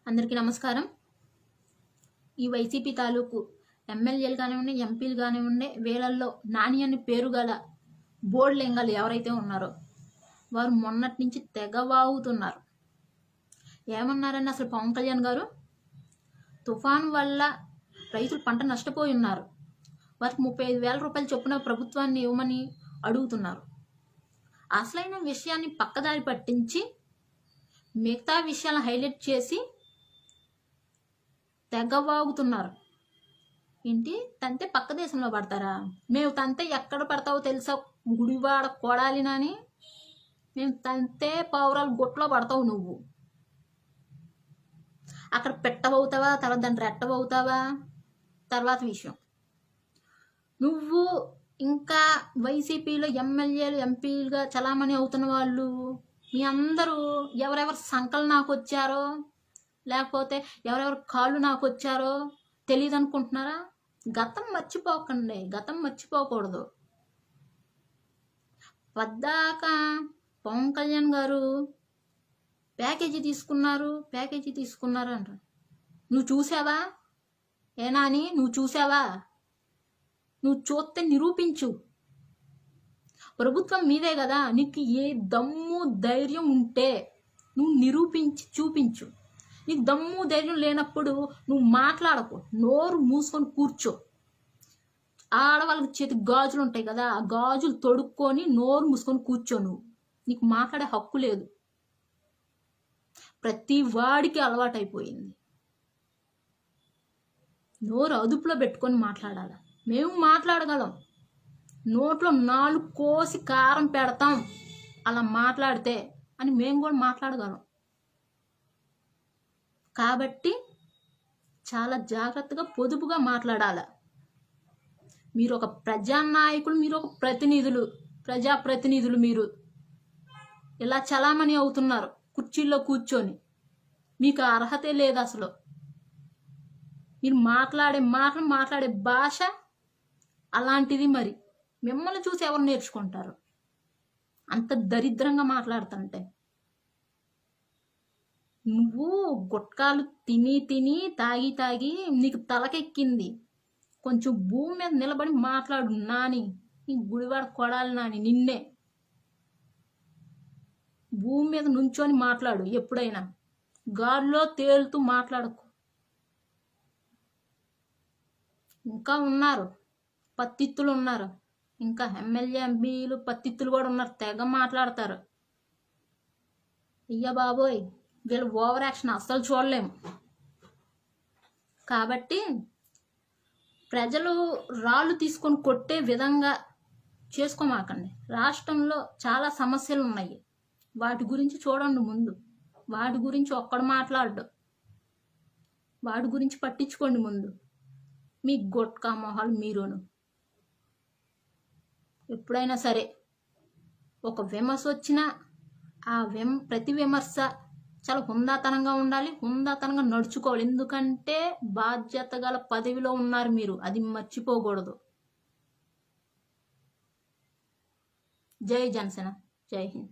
అందరికీ నమస్కారం. ఈ వైసీపీ తాలూకు ఎమ్మెల్యేలు కానివ్వండి, ఎంపీలు కానివ్వండి, వీళ్ళల్లో నాని అని పేరు గల బోర్డు లింగాలు ఎవరైతే ఉన్నారో వారు మొన్నటి నుంచి తెగ వాగుతున్నారు. ఏమన్నారని అసలు పవన్ కళ్యాణ్ గారు తుఫాను వల్ల రైతులు పంట నష్టపోయి ఉన్నారు, వారికి 35,000 రూపాయలు చొప్పున ప్రభుత్వాన్ని ఇవ్వమని అడుగుతున్నారు. అసలైన విషయాన్ని పక్కదారి పట్టించి మిగతా విషయాలను హైలైట్ చేసి తెగవాగుతున్నారు. ఏంటి తంతే పక్క దేశంలో పడతారా? మేము తంతే ఎక్కడ పడతావో తెలుసా గుడివాడ కొడాలినని, మేము తంతే పౌరాలు గుట్లో పడతావు, నువ్వు అక్కడ పెట్టబోతావా, తర్వాత దాన్ని రెట్టబోతావా తర్వాత విషయం. నువ్వు ఇంకా వైసీపీలో ఎమ్మెల్యేలు ఎంపీలుగా చలామణి అవుతున్న వాళ్ళు మీ అందరూ ఎవరెవరు సంకలు నాకు వచ్చారో లేకపోతే ఎవరెవరు కాళ్ళు నాకు వచ్చారో తెలియదు అనుకుంటున్నారా? గతం మర్చిపోకండి, గతం మర్చిపోకూడదు. పద్దాక పవన్ కళ్యాణ్ గారు ప్యాకేజీ తీసుకున్నారు అంటారు. నువ్వు చూసావా? ఏనా అని నువ్వు చూసావా? నువ్వు చూస్తే నిరూపించు. ప్రభుత్వం మీదే కదా, నీకు ఏ దమ్ము ధైర్యం ఉంటే నువ్వు నిరూపించి చూపించు. నీకు దమ్ము ధైర్యం లేనప్పుడు నువ్వు మాట్లాడకు, నోరు మూసుకొని కూర్చో. ఆడవాళ్ళకి చేతి గాజులు ఉంటాయి కదా, ఆ గాజులు తొడుక్కొని నోరు మూసుకొని కూర్చో. నీకు మాట్లాడే హక్కు లేదు. ప్రతి వాడికి అలవాటైపోయింది. నోరు అదుపులో పెట్టుకొని మాట్లాడాలి. మేము మాట్లాడగలం, నోట్లో 4 కోసి కారం పెడతాం అలా మాట్లాడితే అని మేము కూడా మాట్లాడగలం. కాబట్టి చాలా జాగ్రత్తగా పొదుపుగా మాట్లాడాలి. మీరు ఒక ప్రజానాయకులు, మీరు ఒక ప్రజాప్రతినిధులు. మీరు ఇలా చలామణి అవుతున్నారు కుర్చీల్లో కూర్చొని. మీకు అర్హతే లేదు అసలు. మీరు మాట్లాడే భాష అలాంటిది. మరి మిమ్మల్ని చూసి ఎవరు నేర్చుకుంటారు అంత దరిద్రంగా మాట్లాడుతుంటే? నువ్వు గుట్కాలు తిని తాగి నీకు తలకెక్కింది. కొంచెం భూమి మీద నిలబడి మాట్లాడు నాని. నీ గుడివాడ కొడాలి నాని. నిన్నే భూమి మీద నుంచొని మాట్లాడు. ఎప్పుడైనా గాల్లో తేలుతూ మాట్లాడకు. ఇంకా ఉన్నారు పత్తిత్తులు ఉన్నారు, ఇంకా ఎమ్మెల్యే ఎంపీలు పత్తిత్తులు కూడా ఉన్నారు, తెగ మాట్లాడతారు. అయ్యా బాబోయ్, వీళ్ళు ఓవర్ యాక్షన్ అస్సలు చూడలేము. కాబట్టి ప్రజలు రాళ్ళు తీసుకొని కొట్టే విధంగా చేసుకోమాకండి. రాష్ట్రంలో చాలా సమస్యలు ఉన్నాయి, వాటి గురించి చూడండి ముందు. వాటి గురించి ఒక్కడు మాట్లాడు, వాటి గురించి పట్టించుకోండి ముందు. మీ గొట్కా మొహాలు మీరును. ఎప్పుడైనా సరే ఒక విమర్శ వచ్చినా ఆ ప్రతి విమర్శ చాలా హుందాతనంగా ఉండాలి, హుందాతనంగా నడుచుకోవాలి. ఎందుకంటే బాధ్యత గల పదవిలో ఉన్నారు మీరు, అది మర్చిపోకూడదు. జై జనసేన, జై హింద్.